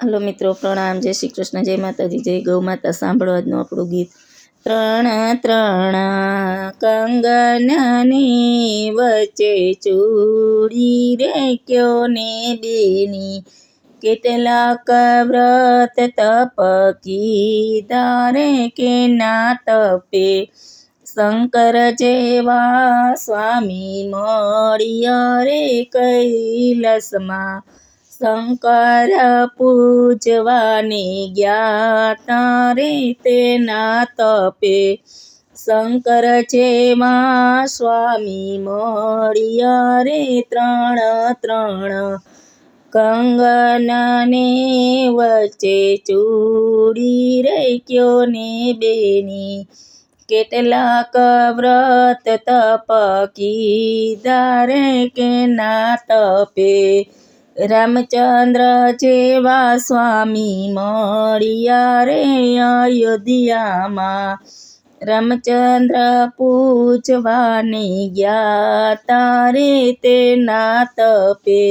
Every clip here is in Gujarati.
હલો મિત્રો, પ્રણામ, જય શ્રી કૃષ્ણ, જય માતાજી, જય ગૌ માતા. સાંભળો આજનું આપણું ગીત. ત્રણ ત્રણ કંગનની વચ્ચે ચૂડી રે ક્યો ને બેની, કેટલાક વ્રત તપ કીધા રે કે ના તપે, શંકર જેવા સ્વામી મળ્યા રે કૈલાસમાં, શંકર પૂજવાને ગયા રે તેના તપે, શંકર જેવા સ્વામી મળ્યા રે ત્રણ ત્રણ કંગનને વચ્ચે ચૂડી રે ક્યો ને બેની, કેટલાક વ્રત તપ કીધા રે કે ના તપે, રામચંદ્ર જેવા સ્વામી મળ્યા રે અયોધ્યામાં, રામચંદ્ર પૂજવાને ગયા રે તેના તપે,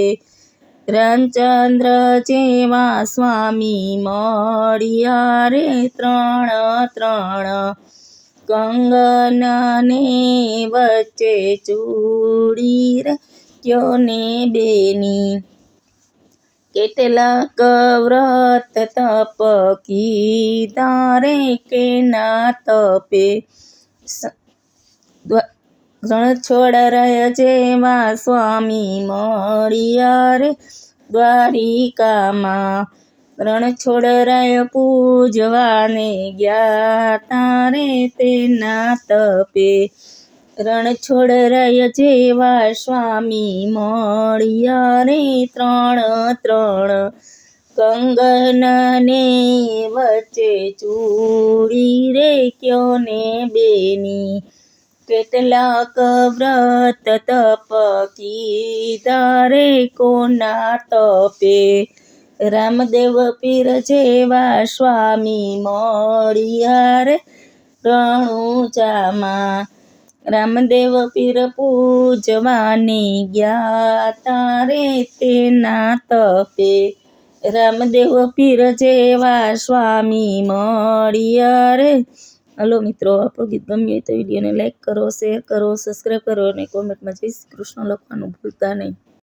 રામચંદ્ર જેવા સ્વામી મળ્યા રે ત્રણ ત્રણ કંગનને વચ્ચે ચૂડી રે ક્યો ને બેની, કેટલાક વ્રત તપ કીધા રે કે ના તપે, રણછોડરાય જેવા સ્વામી મળ્યા રે દ્વારિકામાં, રણછોડરાય પૂજવાને ગયા રે તેના તપે, રણછોડરાય જેવા સ્વામી મળ્યા રે ત્રણ ત્રણ કંગનને વચ્ચે ચૂડી રે ક્યો ને બેની, કેટલાક વ્રત તપ કીધા રે કોના તપે, રામદેવ પીર જેવા સ્વામી મળ્યા રે રણુજામાં, રામદેવ પીર પૂજવાને ગયા રે તેના તપે, રામદેવ પીર જેવા સ્વામી મળ્યા રે. હલો મિત્રો, આપણું ગીત ગમ્યું હોય તો વિડીયોને લાઈક કરો, શેર કરો, સબસ્ક્રાઈબ કરો અને કોમેન્ટમાં જય શ્રી કૃષ્ણ લખવાનું ભૂલતા નહીં.